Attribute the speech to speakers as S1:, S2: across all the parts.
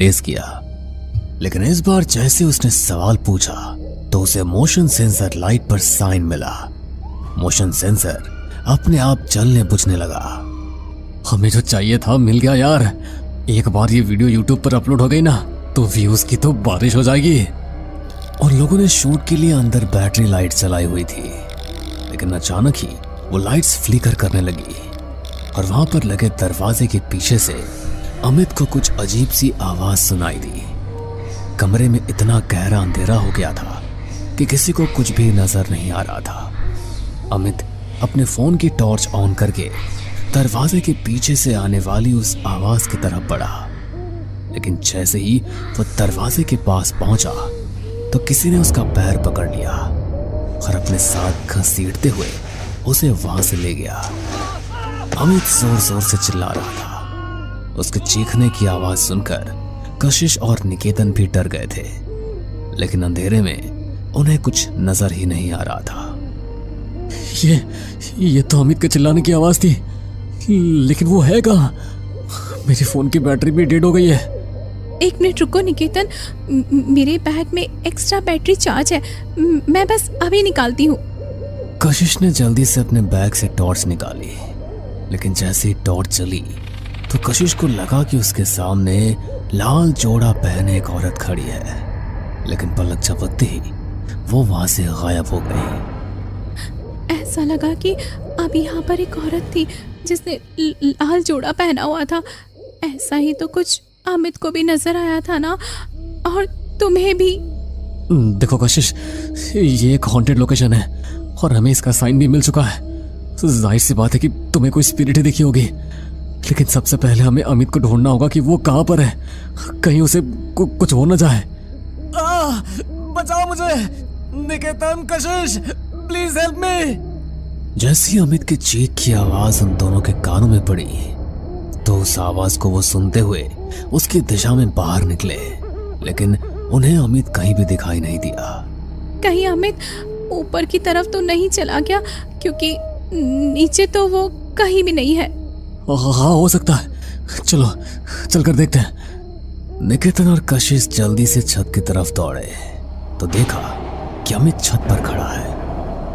S1: Race किया, लेकिन इस बार जैसे उसने सवाल पूछा तो उसे मोशन सेंसर लाइट पर साइन मिला। मोशन सेंसर अपने आप जलने बुझने लगा। हमें जो चाहिए था मिल गया यार। एक बार ये वीडियो यूट्यूब पर अपलोड हो गई ना तो व्यूज की तो बारिश हो जाएगी। और लोगों ने शूट के लिए अंदर बैटरी लाइट चलाई हुई थी, लेकिन अचानक ही वो लाइट्स फ्लिकर करने लगी और वहां पर लगे दरवाजे के पीछे से अमित को कुछ अजीब सी आवाज सुनाई दी। कमरे में इतना गहरा अंधेरा हो गया था कि किसी को कुछ भी नजर नहीं आ रहा था। अमित अपने फोन की टॉर्च ऑन करके दरवाजे के पीछे से आने वाली उस आवाज की तरफ बढ़ा, लेकिन जैसे ही वो दरवाजे के पास पहुंचा तो किसी ने उसका पैर पकड़ लिया और अपने साथ घसीटते हुए उसे वहां से ले गया। अमित जोर जोर से चिल्ला रहा था। उसके चीखने की आवाज सुनकर कशिश और निकेतन भी डर गए थे, लेकिन अंधेरे में उन्हें कुछ नजर ही नहीं आ रहा था। ये तो अमित के चिल्लाने की आवाज थी, लेकिन वो है कहाँ? मेरे फोन की बैटरी भी डेड हो गई है।
S2: एक मिनट रुको निकेतन, मेरे बैग में एक्स्ट्रा बैटरी चार्ज है, मैं बस अभी निकालती हूँ।
S1: कशिश ने जल्दी से अपने बैग से टॉर्च निकाली, लेकिन जैसे ही टॉर्च जली तो कशिश को लगा कि उसके सामने लाल जोड़ा पहने एक औरत खड़ी है, लेकिन पलक झपकते ही वो वहां से गायब हो गई।
S2: ऐसा लगा कि अभी यहाँ पर एक औरत थी जिसने लाल जोड़ा पहना हुआ था। ऐसा ही तो कुछ अमित को भी नजर आया था ना, और तुम्हें भी।
S1: देखो कशिश, ये एक हॉन्टेड लोकेशन है और हमें इसका साइन भी मिल चुका है। जाहिर सी बात है कि तुम्हें कोई स्पिरिट ही दिखी होगी, लेकिन सबसे पहले हमें अमित को ढूंढना होगा कि वो कहाँ पर है, कहीं उसे कुछ हो न जाए। बचाओ मुझे, निकेतन, कशिश, प्लीज हेल्प मी। जैसे ही अमित की चीख की आवाज उन दोनों के कानों में पड़ी तो उस आवाज को वो सुनते हुए उसकी दिशा में बाहर निकले, लेकिन उन्हें अमित कहीं भी दिखाई नहीं दिया।
S2: कहीं अमित ऊपर की तरफ तो नहीं चला गया, क्योंकि नीचे तो वो कहीं भी नहीं है।
S1: हाँ, हो सकता है। चलो चलकर देखते हैं। निकेतन और कशिश जल्दी से छत की तरफ दौड़े तो देखा कि अमित छत पर खड़ा है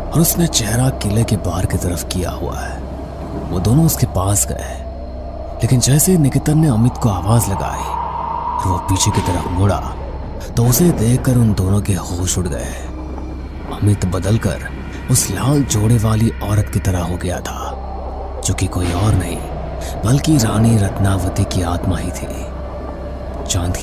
S1: और उसने चेहरा किले के बाहर की तरफ किया हुआ है। वो दोनों उसके पास गए, लेकिन जैसे ही निकेतन ने अमित को आवाज लगाई और वो पीछे की तरफ मुड़ा तो उसे देखकर उन दोनों के होश उड़ गए। अमित बदलकर उस लाल जोड़े वाली औरत की तरह हो गया था, जो कि कोई और नहीं बल्कि रानी रत्नावती की आत्मा ही थी। चांद